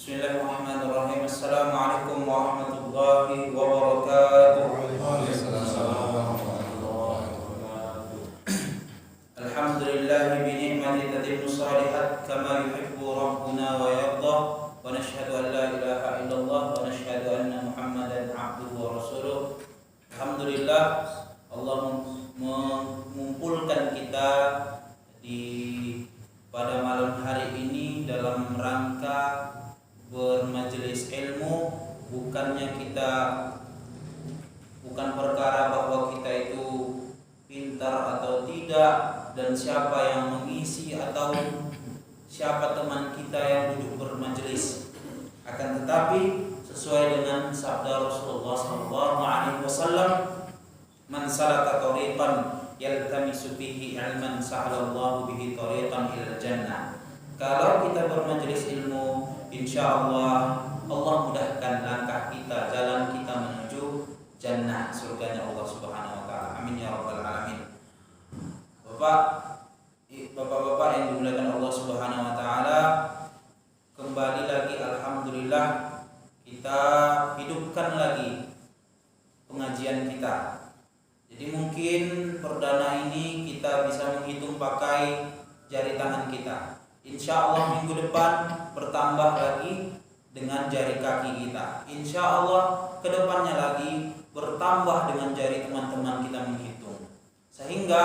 Bismillahirrahmanirrahim. Assalamualaikum warahmatullahi wabarakatuh. Alhamdulillah bi ni'mati tatimmu shalihat kama yuhibbu rabbuna wa yarda wa nashhadu an la ilaha illallah wa nashhadu anna Muhammadan abduhu wa rasuluh. Alhamdulillah Allah mengumpulkan kita pada malam hari ini dalam rangka bermajelis ilmu, bukan perkara bahwa kita itu pintar atau tidak dan siapa yang mengisi atau siapa teman kita yang duduk bermajelis. Akan tetapi sesuai dengan sabda Rasulullah SAW, man salaka tariqan yaltamisu fihi ilman sahalallahu bihi tariqan ilal jannah. Kalau kita bermajelis ilmu, insyaallah Allah mudahkan langkah kita, jalan kita menuju jannah, surganya Allah Subhanahu wa taala. Amin ya rabbal alamin. Bapak-bapak yang dimuliakan Allah Subhanahu wa taala, kembali lagi alhamdulillah kita hidupkan lagi pengajian kita. Jadi mungkin perdana ini kita bisa menghitung pakai jari tangan kita. Insya Allah minggu depan bertambah lagi dengan jari kaki kita. Insya Allah kedepannya lagi bertambah dengan jari teman-teman kita menghitung. Sehingga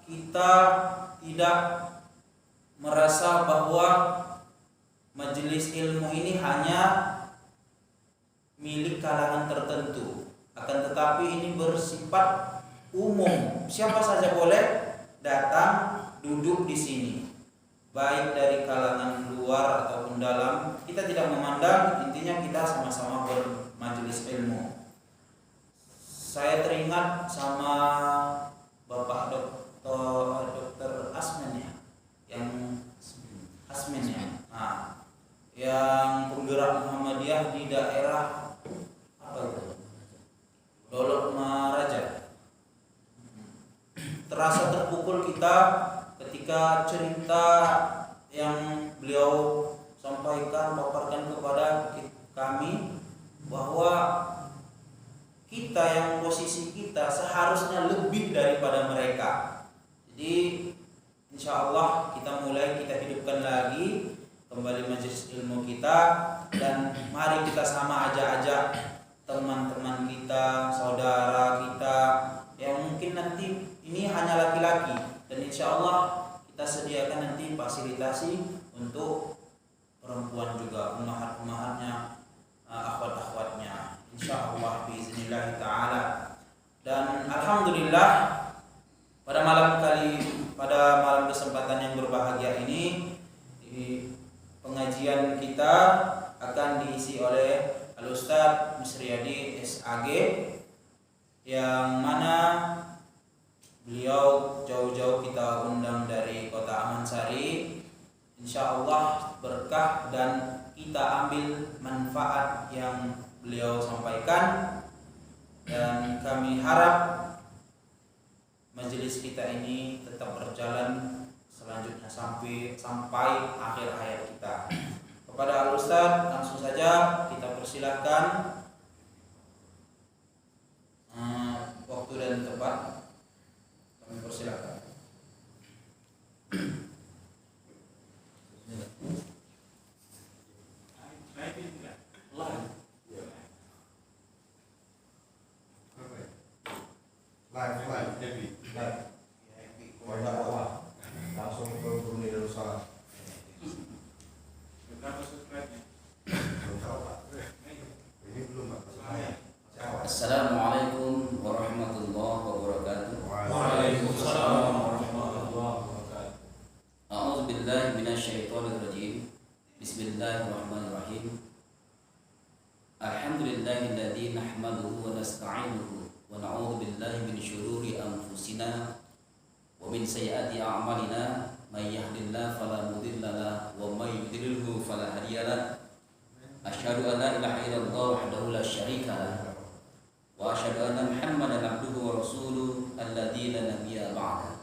kita tidak merasa bahwa majelis ilmu ini hanya milik kalangan tertentu. Akan tetapi ini bersifat umum. Siapa saja boleh datang duduk di sini, baik dari kalangan luar ataupun dalam. Kita tidak memandang, intinya kita sama-sama bermajelis ilmu. Saya teringat sama Bapak Dokter Asmen ya, yang Asmen ya, yang penggerak Muhammadiyah di daerah apa itu? Dolok Maraja. Terasa terpukul kita ketika cerita yang beliau sampaikan, paparkan kepada kami, bahwa kita yang posisi kita seharusnya lebih daripada mereka. Jadi insya Allah kita hidupkan lagi kembali majelis ilmu kita, dan mari kita sama ajak teman-teman kita, saudara kita yang mungkin nanti ini hanya laki-laki, dan insya Allah kita sediakan nanti fasilitasi untuk perempuan juga, ummahat-ummahatnya, akhwat-akhwatnya, insya Allah biiznillah ta'ala. Dan alhamdulillah pada malam kesempatan yang berbahagia ini, pengajian kita akan diisi oleh Al-Ustaz Misriyadi SAG, yang mana beliau jauh-jauh kita undang dari kota Amansari. Insya Allah berkah dan kita ambil manfaat yang beliau sampaikan, dan kami harap majelis kita ini tetap berjalan selanjutnya sampai akhir hayat kita. Kepada Al-Ustaz langsung saja kita persilahkan waktu dan tempat. Kami persilahkan. Live. Langsung ke Brunei Darussalam. Ini belum Pak. Assalamualaikum warahmatullahi wabarakatuh. Waalaikumsalam warahmatullahi wabarakatuh. A'udzu billahi minasyaitonir rajim. Bismillahirrahmanirrahim. Alhamdulillahilladzi nahmaduhu wa nasta'inuhu wa na'udzu billahi min syururi anfusina wa min sayyiati a'malina. May yahdihillahu fala mudilla lahu wa may yudlilhu fala hadiya lahu. Asyhadu an la ilaha illallah wahdahu la syarika lahu wa asyhadu anna Muhammadan abduhu wa rasuluhu alladzi la nabiyya ba'dahu.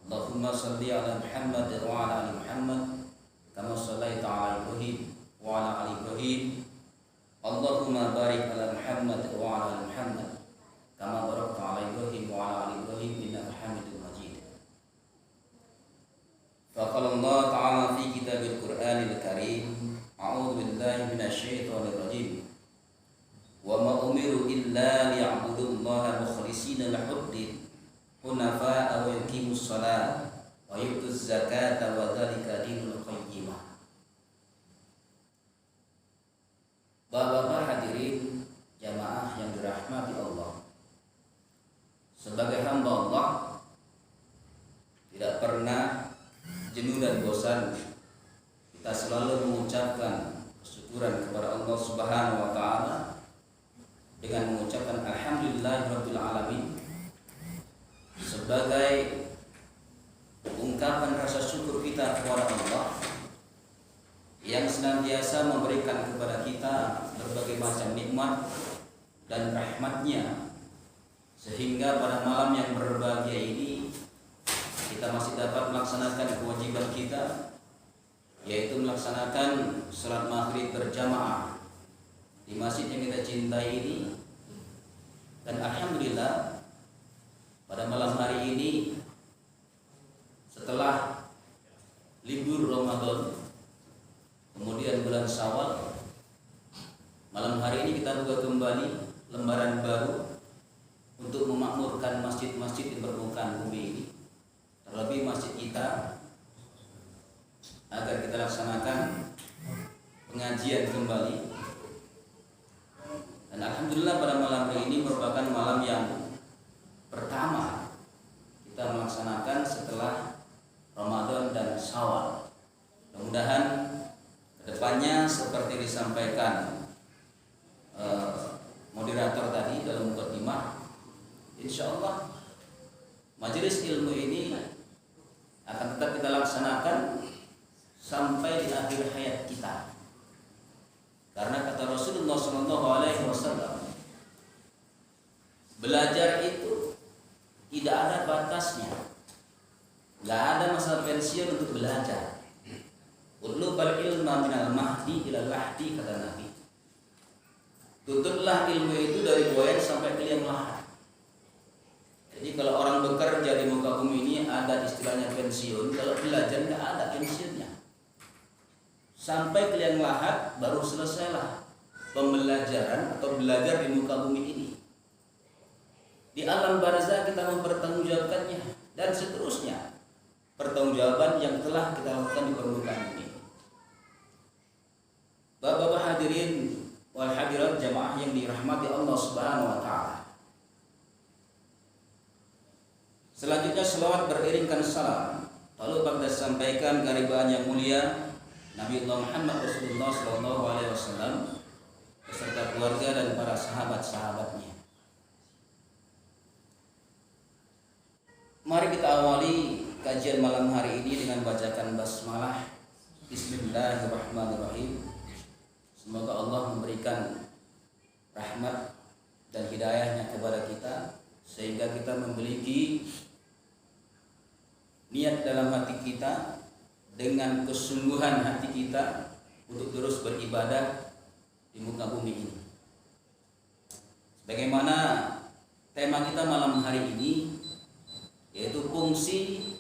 Allahumma shalli ala Muhammad wa ala ali Muhammad kama shallaita ala Ibrahim wa wa ala ali Ibrahim. Allahumma barik ala Muhammad wa ala ali Muhammad kama barakta ala Ibrahim wa ala ali Ibrahim innaka Hamidum Majid. Faqala Allah ta'ala fi kitabil Qur'anil Karim, a'udzu billahi minasyaitonir rajim. Wa ma umiru illa liya'budullaha mukhlishina lahu-d-din hunafa'a wa yuqimus shalah wa yu'tuz zakata wa dzalika dinul qayyimah. Bapak-bapak hadirin jamaah yang dirahmati Allah, sebagai hamba Allah tidak pernah jenuh dan bosan kita selalu mengucapkan kesyukuran kepada Allah Subhanahu wa taala dengan mengucapkan alhamdulillahirabbil alamin sebagai ungkapan rasa syukur kita kepada Allah yang senantiasa memberikan kepada kita berbagai macam nikmat dan rahmatnya, sehingga pada malam yang berbahagia ini kita masih dapat melaksanakan kewajiban kita, yaitu melaksanakan salat maghrib berjamaah di masjid yang kita cintai ini. Dan alhamdulillah pada malam hari ini setelah libur Ramadan kemudian bulan Syawal, malam hari ini kita buka kembali lembaran baru untuk memakmurkan masjid-masjid di permukaan bumi ini, terlebih masjid kita, agar kita laksanakan pengajian kembali. Dan alhamdulillah pada malam hari ini merupakan malam yang pertama kita melaksanakan setelah Ramadan dan Syawal. Mudah-mudahan kedepannya seperti disampaikan moderator tadi dalam mukadimah, insyaallah majelis ilmu ini akan tetap kita laksanakan sampai di akhir hayat kita. Karena kata Rasulullah SAW, belajar itu tidak ada batasnya, nggak ada masa pensiun untuk belajar. Utlubal ilma minal mahdi ilal lahdi, kata Nabi. Tutuplah ilmu itu dari buayan sampai ke liang lahat. Jadi kalau orang bekerja di muka bumi ini ada istilahnya pensiun, kalau belajar nggak ada pensiunnya. Sampai ke liang lahat baru selesailah pembelajaran atau belajar di muka bumi ini. Di alam barzah kita mempertanggungjawabkannya dan seterusnya. Pertanggungjawaban yang telah kita lakukan di permukaan bumi. Bapak-bapak hadirin wal hadirat jamaah yang dirahmati Allah Subhanahu wa taala. Selanjutnya selawat beriringkan salam lalu bangda sampaikan keharibaan yang mulia Nabi Allah Muhammad Rasulullah sallallahu alaihi wasallam beserta keluarga dan para sahabat-sahabatnya. Mari kita awali kajian malam hari ini dengan bacakan basmalah. Bismillahirrahmanirrahim. Semoga Allah memberikan rahmat dan hidayahnya kepada kita, sehingga kita memiliki niat dalam hati kita dengan kesungguhan hati kita untuk terus beribadah di muka bumi ini. Bagaimana tema kita malam hari ini, yaitu fungsi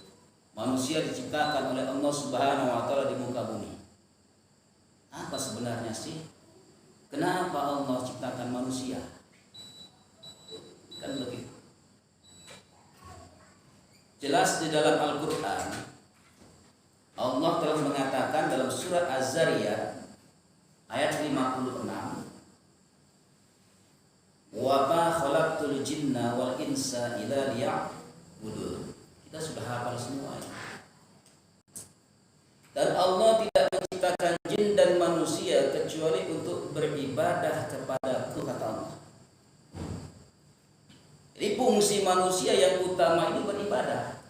manusia diciptakan oleh Allah Subhanahu wa taala di muka bumi. Apa sebenarnya sih? Kenapa Allah ciptakan manusia? Kan begitu. Jelas di dalam Al-Qur'an Allah telah mengatakan dalam surat Az-Zariyat ayat 56, "Wa ma khalaqtul jinna wal insa illa liya'budun." Kita sudah hafal semua ini. Dan Allah tidak menciptakan jin dan manusia kecuali untuk beribadah kepada-Ku, kata Allah. Jadi fungsi manusia yang utama ini beribadah.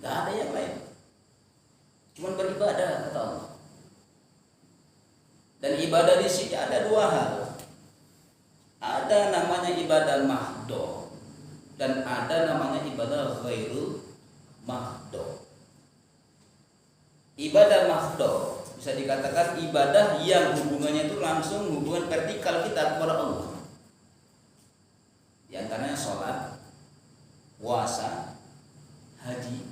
Enggak ada yang lain. Cuma beribadah, kata Allah. Dan ibadah di sini ada dua hal. Ada namanya ibadah mahdo dan ada namanya ibadah ghairu mahdo. Ibadah mahdo bisa dikatakan ibadah yang hubungannya itu langsung hubungan vertikal kita kepada Allah. Di antaranya sholat, puasa, haji,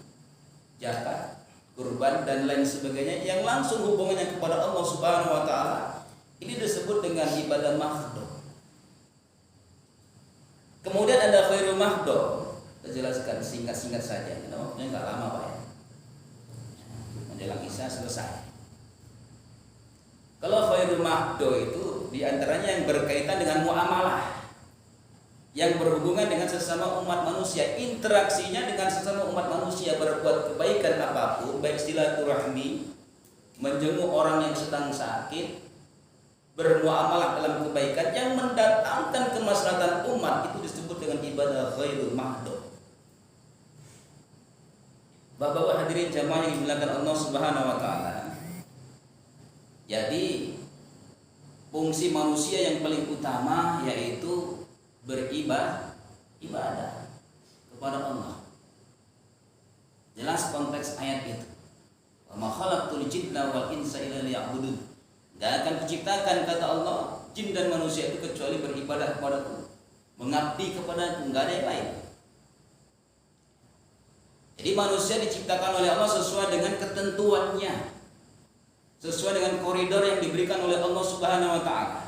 zakat, kurban dan lain sebagainya yang langsung hubungannya kepada Allah Subhanahu wa taala. Ini disebut dengan ibadah mahdhah. Kemudian ada khairul mahdhah. Kita jelaskan singkat-singkat saja, karena waktunya enggak lama, Pak ya. Menjelang Isya selesai. Kalau khairul mahdhah itu diantaranya yang berkaitan dengan muamalah, yang berhubungan dengan sesama umat manusia, interaksinya dengan sesama umat manusia, berbuat kebaikan apapun, baik silaturahmi, menjenguk orang yang sedang sakit, bermuamalah dalam kebaikan yang mendatangkan kemaslahatan umat, itu disebut dengan ibadah khairul mahdhah. Bapak-bapak hadirin jamaah yang dimuliakan Allah Subhanahu wa taala. Jadi fungsi manusia yang paling utama yaitu beribadah kepada Allah. Jelas konteks ayat itu. Wa ma khalaqtul jinna wal insa illa liya'budun. Tidak akan diciptakan, kata Allah, jin dan manusia itu kecuali beribadah kepadaku, mengabdi kepadaku, enggak ada yang lain. Jadi manusia diciptakan oleh Allah sesuai dengan ketentuannya, sesuai dengan koridor yang diberikan oleh Allah Subhanahu wa taala.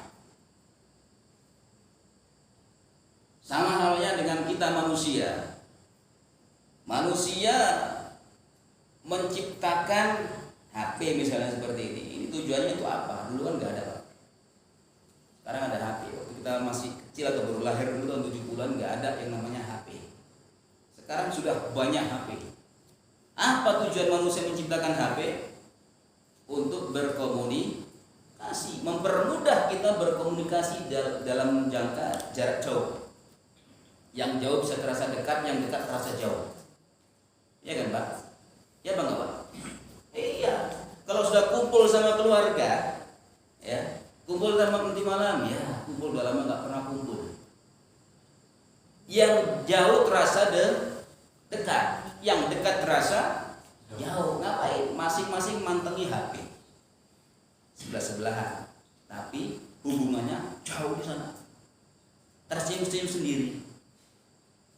Sama halnya dengan kita manusia. Manusia menciptakan HP misalnya seperti ini. Ini tujuannya itu apa? Dulu kan nggak ada, Pak. Sekarang ada HP. Waktu kita masih kecil atau baru lahir dulu tahun 70-an nggak ada yang namanya HP. Sekarang sudah banyak HP. Apa tujuan manusia menciptakan HP? Untuk berkomunikasi, mempermudah kita berkomunikasi dalam jangka jarak jauh. Yang jauh bisa terasa dekat, yang dekat terasa jauh. Iya kan, Pak? Ya Bang, Pak? Iya. Kalau sudah kumpul sama keluarga, ya, kumpul sama nanti malam, ya, kumpul udah lama nggak pernah kumpul. Yang jauh terasa dekat, yang dekat terasa jauh. Ngapain? Masing-masing mantengi HP. Sebelah-sebelahan. Tapi hubungannya jauh di sana. Tersenyum-senyum sendiri.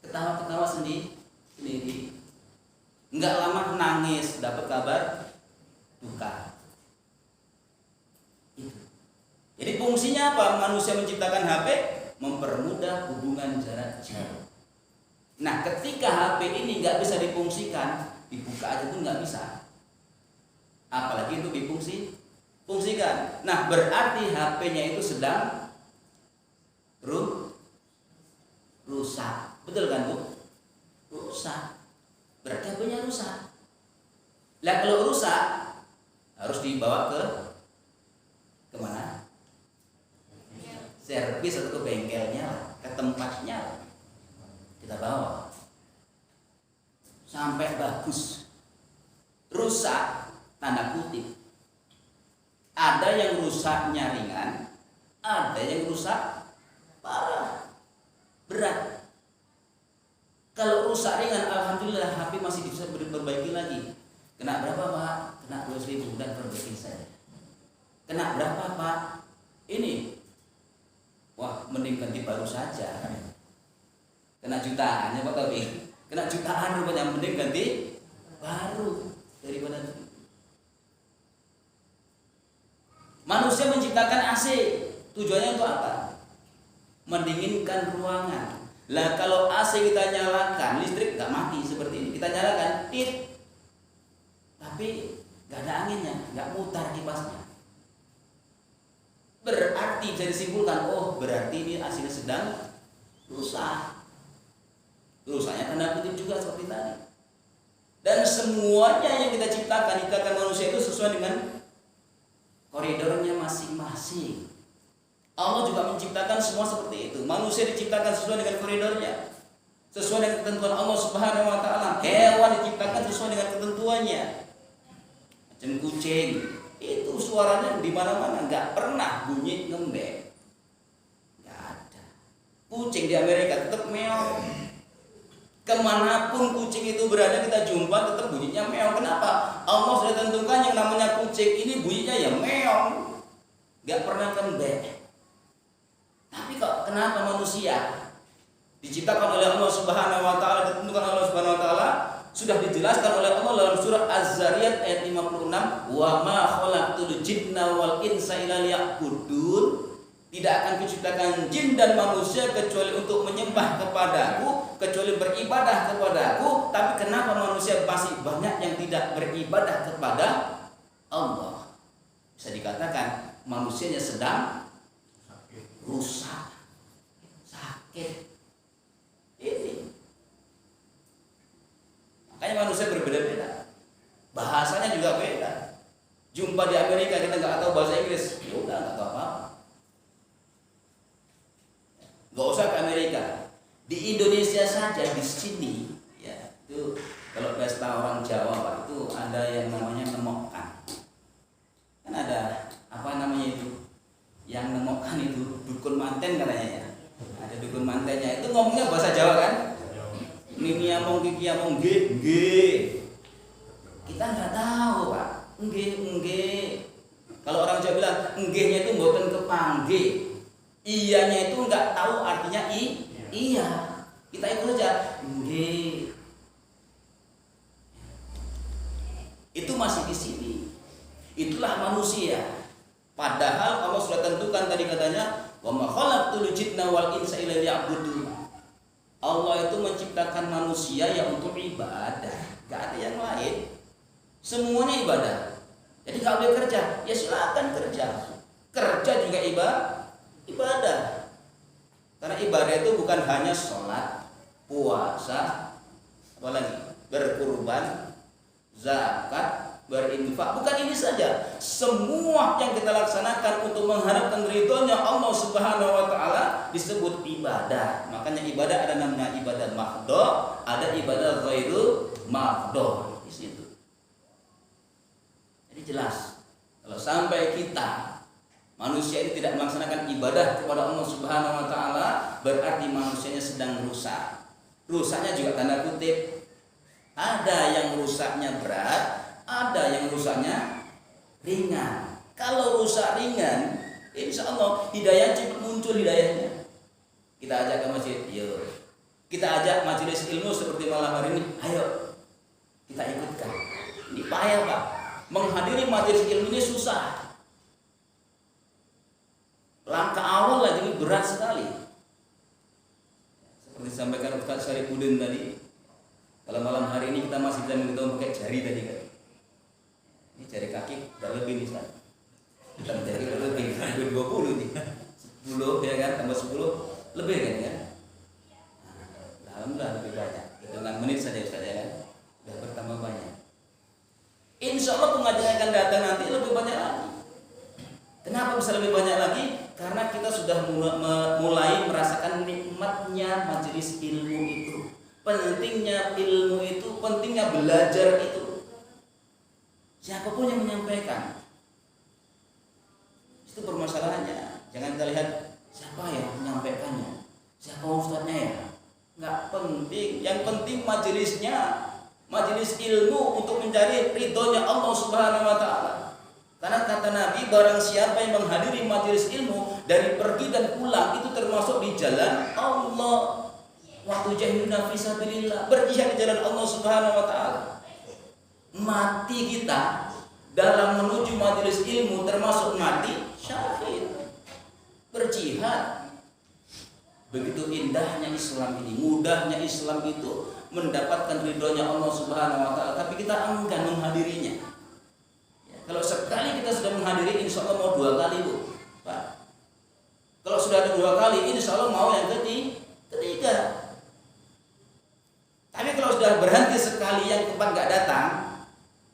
Ketawa-ketawa sendiri. Enggak lama nangis, dapat kabar duka. Itu. Jadi fungsinya apa? Manusia menciptakan HP mempermudah hubungan jarak jauh. Nah, ketika HP ini nggak bisa difungsikan, dibuka aja pun nggak bisa. Apalagi itu difungsikan. Nah, berarti HP-nya itu sedang rusak. Betul kan, Bu? Rusak. Berarti HP-nya rusak. Lah kalau rusak harus dibawa kemana? Servis atau ke bengkelnya, ke tempatnya. Kita bawa sampai bagus. Rusak tanda kutip. Ada yang rusaknya ringan, ada yang rusak parah, berat. Kalau rusak ringan, alhamdulillah HP masih bisa diperbaiki lagi. Kena berapa, Pak? Kena 200.000 dan perbaiki saja. Kena berapa, Pak? Ini, wah, mending ganti baru saja. Kena jutaan ya Pak Taufik. Kena jutaan rupanya, mending ganti baru daripada itu. Manusia menciptakan AC, tujuannya untuk apa? Mendinginkan ruangan. Lah kalau AC kita nyalakan, listrik nggak mati seperti ini. Kita nyalakan, tapi nggak ada anginnya, nggak mutar kipasnya. Berarti bisa disimpulkan, oh berarti ini AC sedang rusak. Rusaknya tanda kutip juga seperti tadi. Dan semuanya yang kita ciptakan manusia itu sesuai dengan koridornya masing-masing. Allah juga menciptakan semua seperti itu. Manusia diciptakan sesuai dengan koridornya, sesuai dengan ketentuan Allah Subhanahu wa taala. Hewan diciptakan sesuai dengan ketentuannya. Macam kucing, itu suaranya di mana-mana, nggak pernah bunyi ngembek. Nggak ada. Kucing di Amerika tetap meow. Kemanapun kucing itu berada kita jumpa tetap bunyinya meong. Kenapa? Allah sudah tentukan yang namanya kucing ini bunyinya ya meong, gak pernah kembek. Tapi kok kenapa manusia diciptakan oleh Allah Subhanahu wa taala, ditentukan oleh Allah Subhanahu wa taala, sudah dijelaskan oleh Allah dalam surah Az-Zariyat ayat 56, wa ma khalaqtul jinna wal insa illa liya'budun. Tidak akan kuciptakan jin dan manusia kecuali untuk menyembah kepadaku, kecuali beribadah kepadaku. Tapi kenapa manusia masih banyak yang tidak beribadah kepada Allah? Bisa dikatakan manusianya sedang rusak, sakit. Ini makanya manusia berbeda-beda, bahasanya juga beda. Jumpa di Amerika kita nggak tahu bahasa Inggris, ya udah nggak tahu apa-apa. Gak usah ke Amerika, di Indonesia saja di sini ya itu kalau pesta orang Jawa Pak, itu ada yang namanya nemokkan. Kan ada apa namanya itu, yang nemokkan itu dukun manten katanya ya. Ada dukun mantennya itu ngomongnya bahasa Jawa kan, mimi among kiki among ge. Kita nggak tahu Pak, nge. Kalau orang Jawa bilang nge-nya itu mboten kepangge. Iyanya itu nggak tahu artinya iya. Kita ikut aja. Itu masih di sini. Itulah manusia. Padahal Allah sudah tentukan tadi katanya, wa ma khalaqtul jinna wal insa illa liya'budun. Allah itu menciptakan manusia ya untuk ibadah, nggak ada yang lain. Semuanya ibadah. Jadi kalau boleh kerja, ya silakan kerja. Kerja juga ibadah. Karena ibadah itu bukan hanya sholat, puasa, apalagi berkurban, zakat, berinfak. Bukan ini saja. Semua yang kita laksanakan untuk mengharapkan ridhonya Allah Subhanahu wa taala disebut ibadah. Makanya ibadah ada namanya ibadah mahdhah, ada ibadah ghairu mahdhah di situ. Jadi jelas kalau sampai kita manusia ini tidak melaksanakan ibadah kepada Allah Subhanahu wa taala, berarti manusianya sedang rusak. Rusaknya juga tanda kutip. Ada yang rusaknya berat, ada yang rusaknya ringan. Kalau rusak ringan, insya Allah hidayah cepat muncul hidayahnya. Kita ajak ke masjid, yuk. Kita ajak majelis ilmu seperti malam hari ini, ayo kita ikutkan. Ini payah Pak, menghadiri majelis ilmu ini susah. Langkah awal lagi ini berat sekali. Seperti disampaikan Ustaz Syarifuddin tadi, kalau malam hari ini kita masih bisa menghitung pakai jari tadi kan. Ini jari kaki udah lebih nih Ustaz. Kita jari udah lebih, 20 nih. 10 ya kan, tambah 10 lebih kan ya. Alhamdulillah lebih banyak. Hitungan menit saja Ustaz ya kan. Sudah bertambah banyak. Insya Allah pengajian akan datang nanti lebih banyak lagi. Kenapa bisa lebih banyak lagi? Karena kita sudah mulai merasakan nikmatnya majelis ilmu itu, pentingnya ilmu itu, pentingnya belajar itu. Siapapun yang menyampaikan, itu permasalahannya. Jangan kita lihat siapa yang menyampaikannya, siapa ustadznya ya. Nggak penting. Yang penting majelisnya, majelis ilmu untuk mencari ridhonya Allah Subhanahu wa taala. Karena kata Nabi, barang siapa yang menghadiri majelis ilmu dari pergi dan pulang itu termasuk di jalan Allah. Waktu jahiluna fi sabilillah, berjihad di jalan Allah Subhanahu wa taala. Mati kita dalam menuju majelis ilmu termasuk mati syahid. Berjihad. Begitu indahnya Islam ini, mudahnya Islam itu mendapatkan ridhonya Allah Subhanahu wa taala, tapi kita enggan menghadirinya. Kalau sekali kita sudah menghadiri, insya Allah mau 2 kali Bu, Pak. Kalau sudah ada 2 kali, insya Allah mau yang ketiga. Tapi kalau sudah berhenti sekali, yang keempat nggak datang,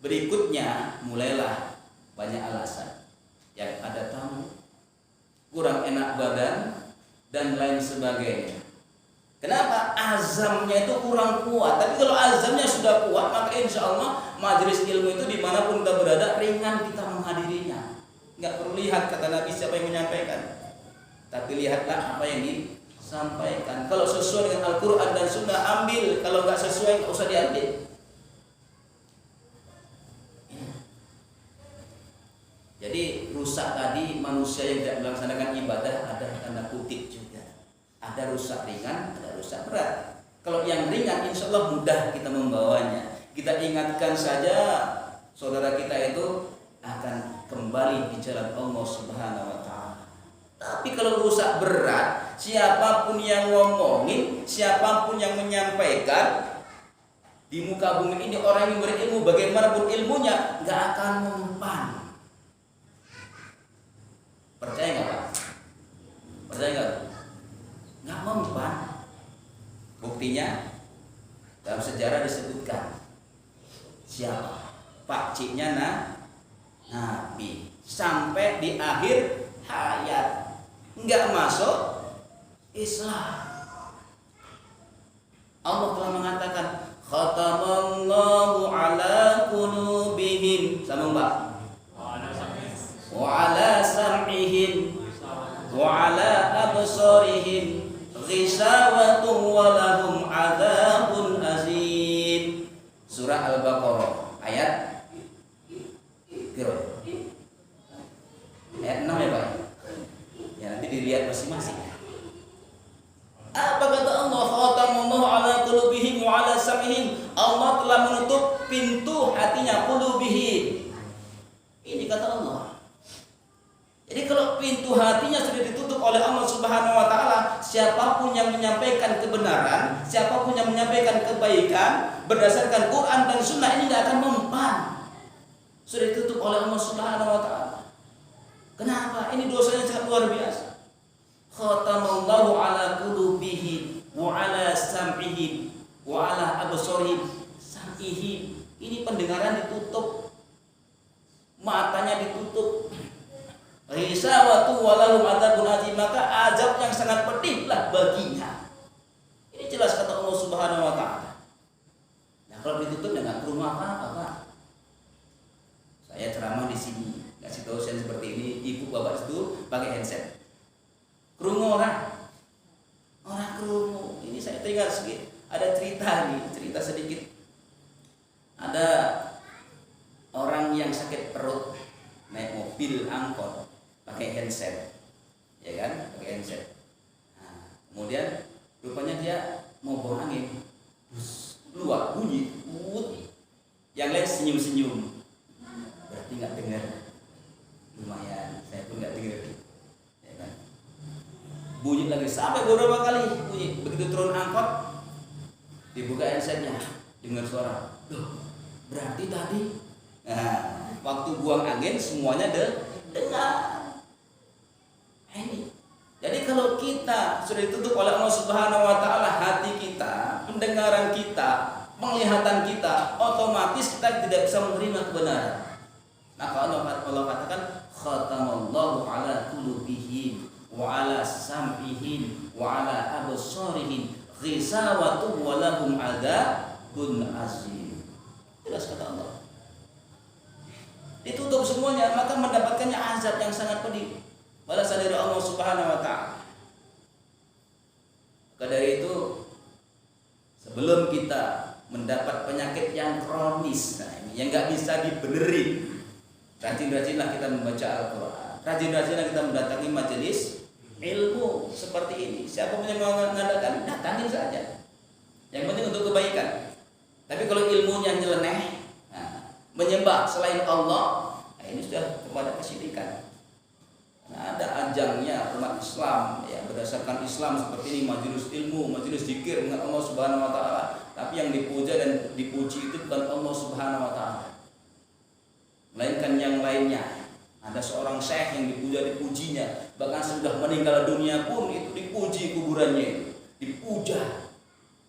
berikutnya mulailah banyak alasan. Yang ada tamu, kurang enak badan, dan lain sebagainya. Kenapa? Azamnya itu kurang kuat. Tapi kalau azamnya sudah kuat, maka insya Allah majelis ilmu itu dimanapun kita berada, ringan kita menghadirinya. Nggak perlu lihat kata Nabi siapa yang menyampaikan, tapi lihatlah apa yang sampaikan. Kalau sesuai dengan Al-Quran dan Sunnah ambil, kalau nggak sesuai nggak usah diambil. Jadi rusak tadi manusia yang tidak melaksanakan ibadah ada tanda kutip juga. Ada rusak ringan, ada rusak berat. Kalau yang ringan insya Allah mudah kita membawanya. Kita ingatkan saja saudara kita itu akan kembali di jalan Allah Subhanahu wa taala. Tapi kalau rusak berat, siapapun yang ngomongin, siapapun yang menyampaikan di muka bumi ini, orang yang berilmu bagaimanapun ilmunya nggak akan mempan. Percaya nggak Pak? Percaya nggak? Nggak mempan. Buktinya dalam sejarah disebutkan siapa? Pak Ciknya Nabi sampai di akhir hayat nggak masuk Islam. Allah telah mengatakan khatamallahu ala qulubihim, sama Mbak, wa ala sam'ihim wa ala absarihim ghisawatun wa lahum adzabun azim. Surah Al-Baqarah ayat ayat 6 ya Pak. Ya nanti dilihat masing-masing. Apa kata Allah? Khatamallahu ala qulubihim wa ala sam'ihim. Allah telah menutup pintu hatinya, qulubihim. Ini kata Allah. Jadi kalau pintu hatinya sudah ditutup oleh Allah Subhanahu wa taala, siapapun yang menyampaikan kebenaran, siapapun yang menyampaikan kebaikan berdasarkan Quran dan Sunnah ini tidak akan mempan. Sudah ditutup oleh Allah Subhanahu wa taala. Kenapa? Ini dosanya sangat luar biasa. Khatamallahu ala qulubihim wa ala sam'ihim wa ala absarihim. Sam'ihim, ini pendengaran ditutup, matanya ditutup. Risawatu walahum adzabun azim, maka azab yang sangat pedihlah baginya. Ini jelas kata Allah Subhanahu wa taala. Nah, kalau ditutup dengan rumah apa, Pak? Saya ceramah di sini, kasih tahu saya seperti ini, ibu bapak itu pakai headset. Krungu orang krungu. Ini saya teringat sedikit. Ada cerita sedikit. Ada orang yang sakit perut naik mobil angkot pakai handset, ya kan, pakai handset. Nah, kemudian rupanya dia mau buang angin, keluar bunyi, yang lain senyum-senyum, berarti nggak dengar. Lumayan, saya pun nggak dengar, ya kan. Bunyi lagi sampai beberapa kali bunyi, begitu turun angkot, dibuka handsetnya, dengar suara, berarti tadi. Nah, waktu buang angin semuanya dengar. Ini. Jadi kalau kita sudah ditutup oleh Allah Subhanahu wa taala hati kita, pendengaran kita, penglihatan kita, otomatis kita tidak bisa menerima kebenaran. Maka Allah katakan khatamallahu ala qulubihim wa ala sam'ihim wa ala absarihim ghisawatu wa lahum adzabun azim. Jelas kata Allah. Ditutup semuanya, maka mendapatkannya azab yang sangat pedih. Balasan dari Allah Subhanahu wa taala. Maka dari itu sebelum kita mendapat penyakit yang kronis, nah ini yang nggak bisa dibenerin, rajin-rajinlah kita membaca Al-Quran, rajin-rajinlah kita mendatangi majelis ilmu seperti ini. Siapa yang mau mengadakan, datangin saja. Yang penting untuk kebaikan. Tapi kalau ilmunya nyeleneh, menyembah selain Allah, nah ini sudah kepada kesyirikan. Nah, ada ajangnya umat Islam ya, berdasarkan Islam seperti ini, majelis ilmu, majelis zikir dengan Allah Subhanahu wa taala. Tapi yang dipuja dan dipuji itu bukan Allah Subhanahu wa taala, melainkan yang lainnya. Ada seorang syekh yang dipuja-dipujinya, bahkan sudah meninggal dunia pun itu dipuji kuburannya, dipuja.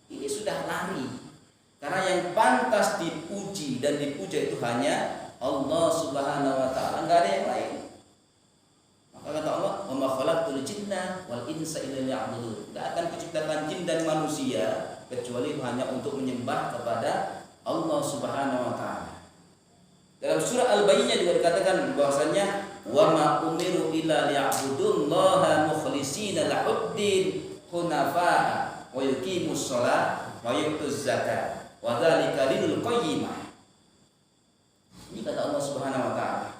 Ini sudah lari. Karena yang pantas dipuji dan dipuja itu hanya Allah Subhanahu wa taala, enggak ada yang lain. Maka kata Allah, "Wa ma khalaqtul jinna wal insa illa liya'budun." Enggak akan kuciptakan jin dan manusia kecuali hanya untuk menyembah kepada Allah Subhanahu wa taala. Dalam surah Al-Bayyinah juga dikatakan bahwasanya wa ma umiru illa liya'budullaha mukhlishina lahuddin hunafa'a wa yuqimus shalah wa yu'tuz zakat wa dzalika dinul qayyimah. Ini kata Allah Subhanahu wa taala.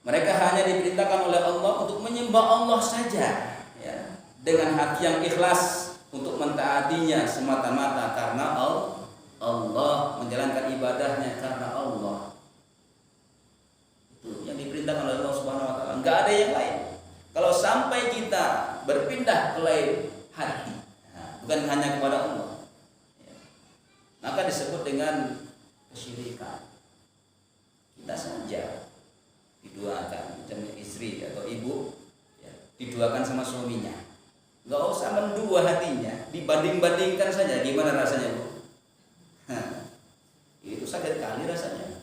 Mereka hanya diperintahkan oleh Allah untuk menyembah Allah saja, ya, dengan hati yang ikhlas untuk mentaatinya semata-mata karena Allah, menjalankan ibadahnya karena Allah. Itu yang diperintahkan oleh Allah Subhanahu wa taala. Enggak ada yang lain. Kalau sampai kita berpindah ke lain hati, bukan hanya kepada Allah, ya, maka disebut dengan kesyirikan. Kita saja diduakan, macam istri atau ibu, ya, diduakan sama suaminya, nggak usah mendua hatinya, dibanding-bandingkan saja, gimana rasanya Bu? Itu sakit kali rasanya.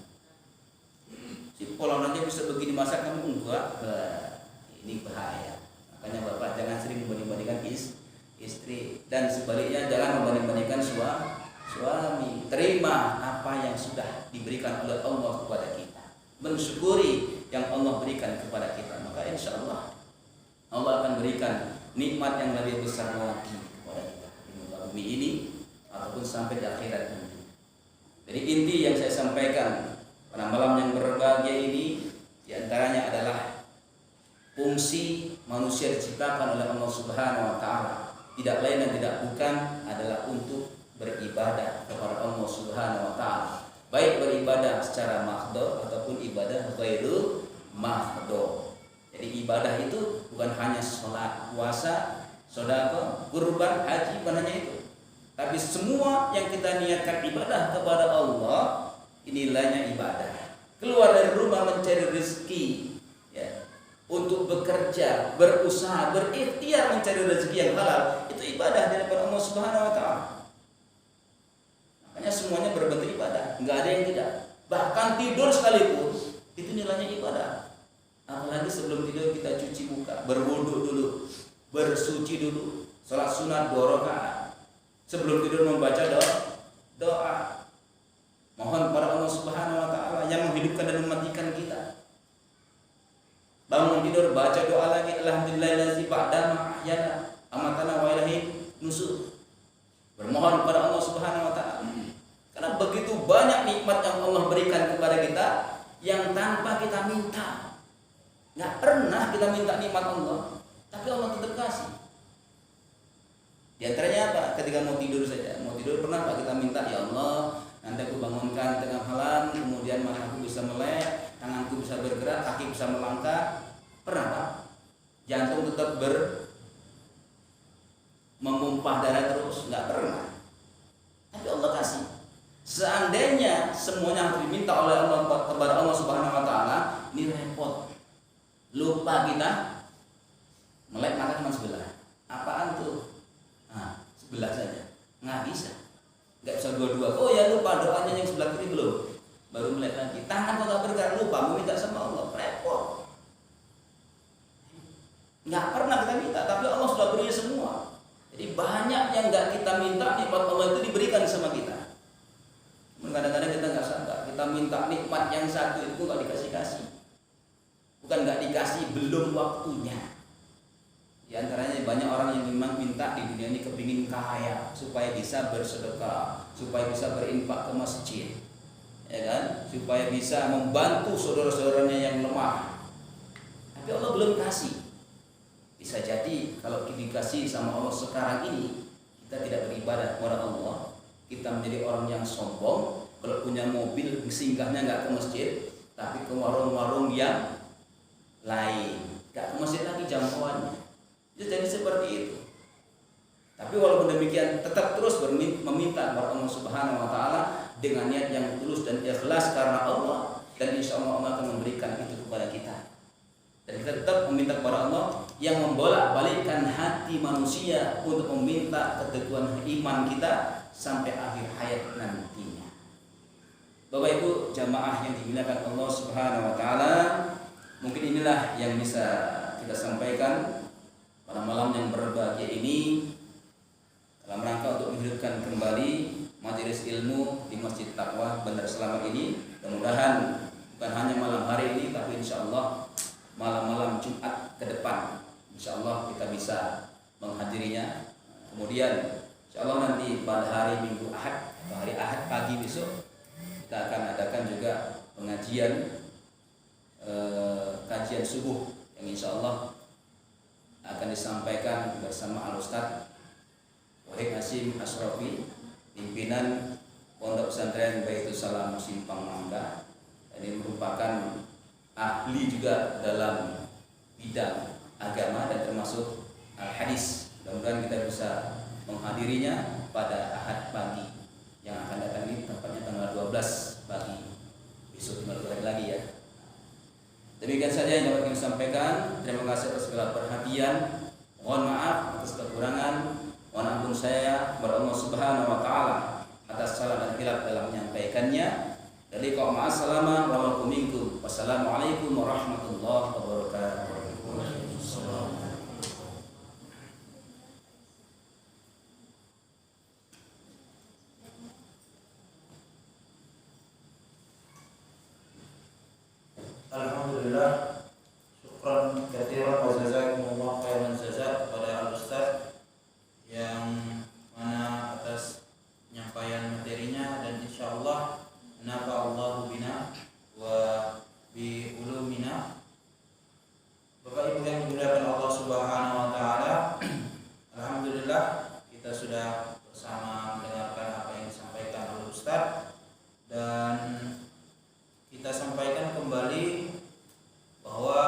Si polan aja bisa begini masak, kamu enggak, ini bahaya. Makanya bapak jangan sering membanding-bandingkan istri, dan sebaliknya jangan membanding-bandingkan suami. Terima apa yang sudah diberikan oleh Allah kepada kita, mensyukuri yang Allah berikan kepada kita, maka insya Allah Allah akan berikan nikmat yang lebih besar lagi kepada kita di muka bumi ini ataupun sampai di akhirat nanti. Jadi inti yang saya sampaikan pada malam yang berbahagia ini diantaranya adalah fungsi manusia diciptakan oleh Allah Subhanahu wa taala, tidak lain dan tidak bukan adalah untuk beribadah kepada Allah Subhanahu wa taala, baik beribadah secara mahdhu ataupun ibadah ghairu mahdhu. Jadi ibadah itu bukan hanya sholat, puasa, sedekah, kurban, haji, bukan hanya itu. Tapi semua yang kita niatkan ibadah kepada Allah, ini nilainya ibadah. Keluar dari rumah mencari rezeki, ya, untuk bekerja, berusaha, berikhtiar mencari rezeki yang halal, itu ibadah di hadapan Allah Subhanahu wa taala. Makanya semuanya berbentuk ibadah, enggak ada yang tidak. Bahkan tidur sekalipun itu nilainya ibadah. Apalagi sebelum tidur kita cuci muka, berwudu dulu, bersuci dulu, salat sunat 2 rakaat. Sebelum tidur membaca doa. Mohon kepada Allah Subhanahu wa taala yang menghidupkan dan mematikan kita. Bangun tidur baca doa lagi, alhamdulillahillazi ba'dama ahyana amatana wa ilaihi nusur. Bermohon kepada Allah Subhanahu wa taala. Karena begitu banyak nikmat yang Allah berikan kepada kita yang tanpa kita minta. Enggak pernah kita minta nikmat Allah, tapi Allah tetap kasih. Di antaranya apa? Ketika mau tidur saja, mau tidur pernah Pak kita minta, ya Allah, nanti aku bangunkan tengah malam, kemudian mataku bisa melek, tanganku bisa bergerak, kaki bisa melangkah. Pernah Pak? Jantung tetap memumpah darah terus? Enggak pernah. Tapi Allah kasih. Seandainya semuanya harus diminta oleh Allah kepada Allah Subhanahu wa taala, ini repot. Lupa kita, melek mata cuma sebelah. Apaan tuh? Nah, sebelah saja. Nggak bisa. Nggak bisa dua-dua. Oh ya lupa doanya yang sebelah kiri belum. Baru melek lagi. Tangan kok nggak bergerak, lupa meminta sama Allah. Repot. Nggak pernah kita minta, tapi Allah sudah beri semua. Jadi banyak yang nggak kita minta, nikmat Allah itu diberikan sama kita. Kadang-kadang kita nggak sadar, kita minta nikmat yang satu itu nggak dikasih-kasih. Bukan nggak dikasih, belum waktunya. Di antaranya banyak orang yang memang minta di dunia ini kepingin kaya supaya bisa bersedekah, supaya bisa berinfak ke masjid, ya kan? Supaya bisa membantu saudara-saudaranya yang lemah. Tapi Allah belum kasih. Bisa jadi kalau dikasih sama Allah sekarang ini, kita tidak beribadah kepada Allah, kita menjadi orang yang sombong. Kalau punya mobil, singgahnya nggak ke masjid, tapi ke warung-warung yang lain, nggak ke masjid lagi jangkauannya. Itu jadi seperti itu. Tapi walaupun demikian, tetap terus meminta kepada Allah Subhanahu wa taala dengan niat yang tulus dan ikhlas karena Allah, dan insya Allah Allah akan memberikan itu kepada kita. Dan kita tetap meminta kepada Allah yang membolak-balikkan hati manusia untuk meminta keteguhan iman kita sampai akhir hayat nantinya. Bapak Ibu jamaah yang dimuliakan Allah Subhanahu wa taala, mungkin inilah yang bisa kita sampaikan pada malam yang berbahagia ini dalam rangka untuk menghidupkan kembali majelis ilmu di Masjid Taqwa Bandar Selamat ini. Mudah-mudahan bukan hanya malam hari ini, tapi insya Allah malam-malam Jumat ke depan insya Allah kita bisa menghadirinya. Kemudian insyaallah nanti pada hari Minggu Ahad atau hari Ahad pagi besok kita akan adakan juga pengajian kajian subuh yang insyaallah akan disampaikan bersama Al-Ustaz Wahid Hasyim Asyrafi, pimpinan Pondok Pesantren Baitul Salam Simpang Mangga. Ini merupakan ahli juga dalam bidang agama dan termasuk al-hadis. Mudah-mudahan kita bisa menghadirinya pada Ahad pagi yang akan datang ini, tepatnya tanggal 12 pagi besok, tinggal 2 hari lagi ya. Demikian saja yang dapat kami sampaikan. Terima kasih atas segala perhatian. Mohon maaf atas kekurangan. Mohon ampun saya kepada Allah Subhanahu wa taala atas salah dan khilaf dalam menyampaikannya. Dari kaum ma'assalamah wa minkum. Wassalamualaikum warahmatullahi wabarakatuh. Alhamdulillah, syukran katsiran wa jazakumullah khairan jazaa kepada Al-Ustaz yang mana atas penyampaian materinya, dan insyaallah nafa'allahu bina wa bi ulumina. Bapak Ibu yang dimuliakan Allah Subhanahu wa taala, alhamdulillah kita sudah bersama mendengarkan apa yang disampaikan oleh Ustaz, dan kita sampaikan kembali bahwa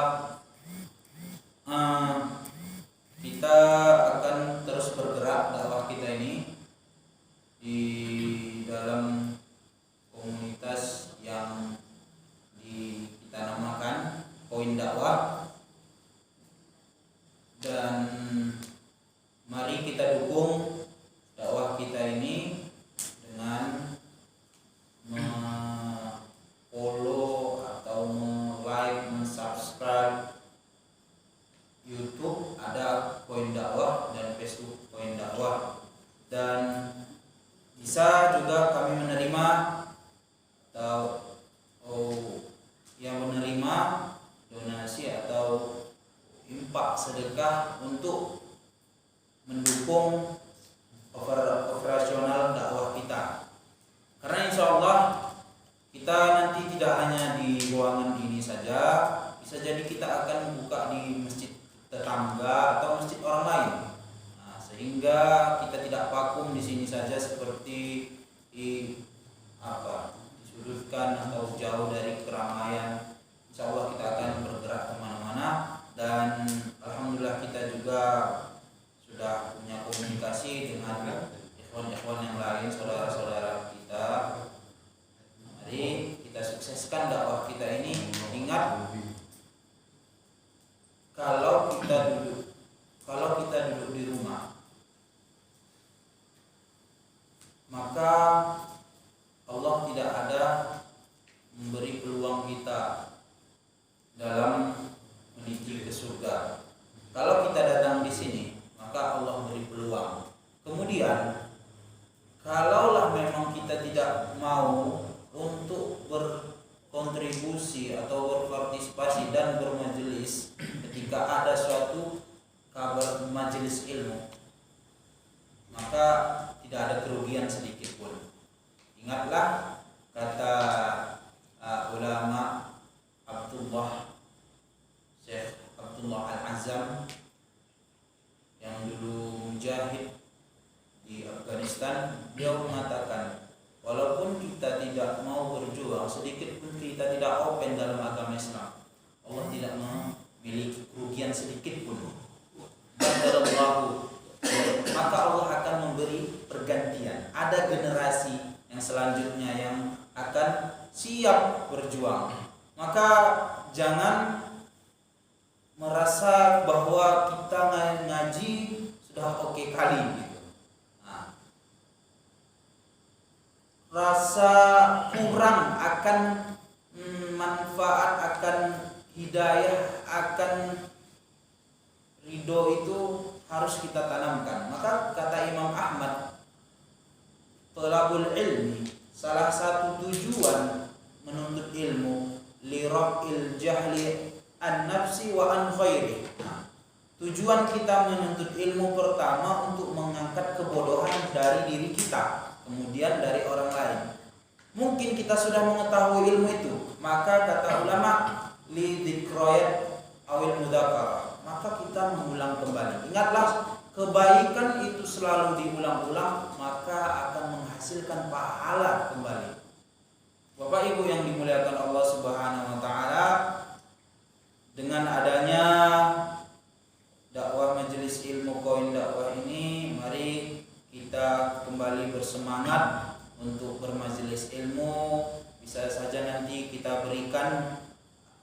kita akan terus bergerak dakwah kita ini di dalam komunitas yang kita namakan Poin Dakwah, dan mari kita dukung dakwah kita ini dengan follow atau like, subscribe YouTube ada Poin Dakwah dan Facebook Poin Dakwah, dan bisa juga kami menerima atau yang menerima donasi atau infak sedekah untuk mendukung operasional dakwah kita. Karena insya Allah kita nanti tidak hanya di ruangan ini saja, bisa jadi kita akan buka di masjid tetangga atau masjid orang lain. Nah, sehingga kita tidak vakum di sini saja seperti disudutkan atau jauh dari keramaian. Insya Allah kita akan bergerak kemana-mana, dan alhamdulillah kita juga sudah punya komunikasi dengan ikhwan-ikhwan yang lain, saudara-saudara kita. Mari kita sukseskan dakwah kita ini. Ingat, kalau kita duduk di rumah, maka Allah tidak ada memberi peluang kita dalam menuju ke surga. Kalau kita datang di sini, maka Allah beri peluang. Kemudian, kalaulah memang kita tidak mau untuk berkontribusi atau berpartisipasi dan bermajelis ketika ada suatu kabar majelis ilmu, maka tidak ada kerugian sedikit pun. Ingatlah kata ulama Syekh Abdullah Al-Azam yang dulu mujahid di Afghanistan. Beliau mengatakan, walaupun kita tidak mau berjuang, sedikit pun kita tidak open dalam agama Islam, Allah tidak memiliki kerugian sedikit pun. Maka Allah akan memberi pergantian. Ada generasi yang selanjutnya yang akan siap berjuang. Maka jangan merasa bahwa kita ngaji sudah oke kali gitu. Nah, rasa kurang akan manfaat, akan hidayah, akan ridho itu harus kita tanamkan. Maka kata Imam Ahmad, thalabul ilmi, salah satu tujuan menuntut ilmu, li raf'il jahli an nafsi wa an khairi. Nah, Tujuan kita menuntut ilmu pertama untuk mengangkat kebodohan dari diri kita, kemudian dari orang lain. Mungkin kita sudah mengetahui ilmu itu, maka kata ulama li dzikroyat awil mudzakarah, maka kita mengulang kembali. Ingatlah, kebaikan itu selalu diulang-ulang, maka akan menghasilkan pahala kembali. Bapak Ibu yang dimuliakan Allah Subhanahu wa taala, dengan adanya dakwah majelis ilmu koin dakwah ini, mari kita kembali bersemangat untuk bermajelis ilmu. Bisa saja nanti kita berikan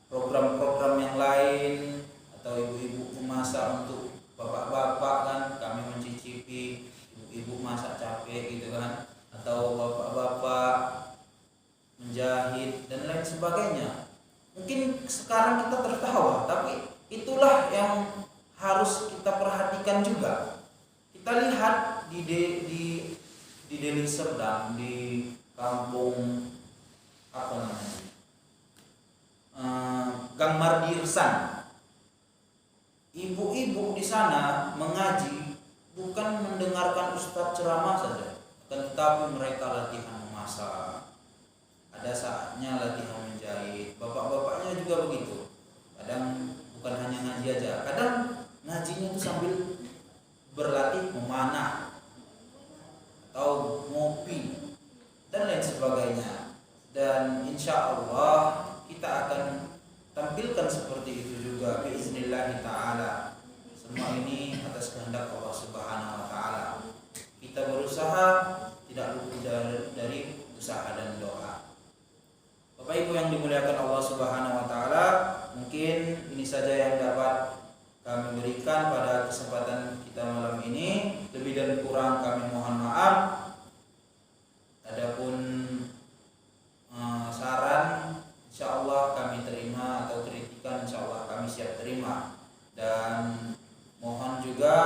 program-program yang lain, atau ibu-ibu memasak untuk bapak-bapak kan, kami mencicipi ibu-ibu masak capek gitu kan, atau bapak-bapak menjahit dan lain sebagainya. Mungkin sekarang kita tertawa, tapi itulah yang harus kita perhatikan juga. Kita lihat di Deli Serdang, di kampung apa namanya, Gang Mardirsan, ibu-ibu di sana mengaji bukan mendengarkan ustadz ceramah saja, tetapi mereka latihan memasak. Ada saatnya latihan menjahit. Bapak-bapaknya juga begitu. Kadang bukan hanya ngaji aja, kadang ngajinya itu sambil berlatih memanah atau ngopi dan lain sebagainya. Dan insya Allah kita akan tampilkan seperti itu juga biiznillah ta'ala. Semua ini atas kehendak Allah Subhanahu wa taala. Kita berusaha, tidak luput dari usaha dan doa. Bapak Ibu yang dimuliakan Allah Subhanahu wa taala, mungkin ini saja yang dapat kami berikan pada kesempatan kita malam ini. Lebih dan kurang kami mohon maaf. Adapun saran insyaallah kami terima, atau kritikan insyaallah kami siap terima, dan mohon juga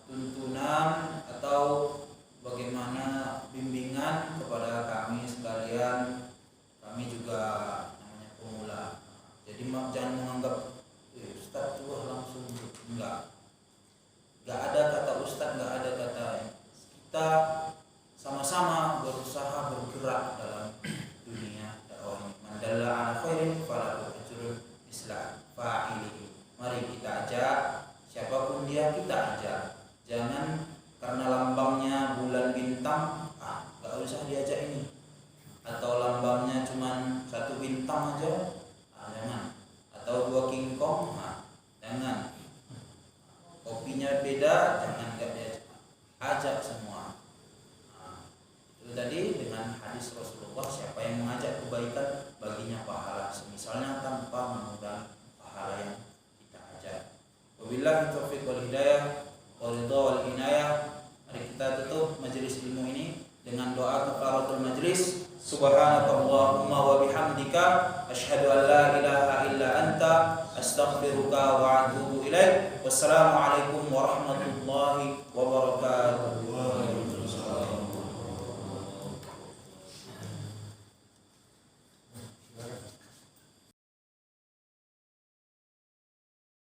tuntunan atau bagaimana bimbingan kepada kami sekalian. Kami juga namanya pemula, jadi jangan menganggap ustaz tua langsung, enggak ada kata ustaz, enggak ada kata. Kita sama-sama berusaha bergerak dalam dunia dakwah ini. Man dalla ala khairin falahu ajrun misla fa'ilihi. Mari kita ajak siapapun dia, kita ajak. Jangan karena lambangnya bulan bintang, enggak usah diajak ini. Atau lambangnya cuma 1 bintang aja, jangan. Atau 2 kingkong, jangan. Kopinya beda, jangan, enggak diajak. Ajak semua. Itu tadi dengan hadis Rasulullah, siapa yang mengajak kebaikan baginya pahala semisalnya tanpa mengurangi pahala yang kita ajak. Wabillahi taufiq wal hidayah wal ridha wal inayah. Mari kita tutup majelis ilmu ini dengan doa kafaratul majlis. Subhanakallahumma wa bihamdika asyhadu an la ilaha illa anta astaghfiruka wa atubu ilaik. Wassalamualaikum warahmatullahi wabarakatuh.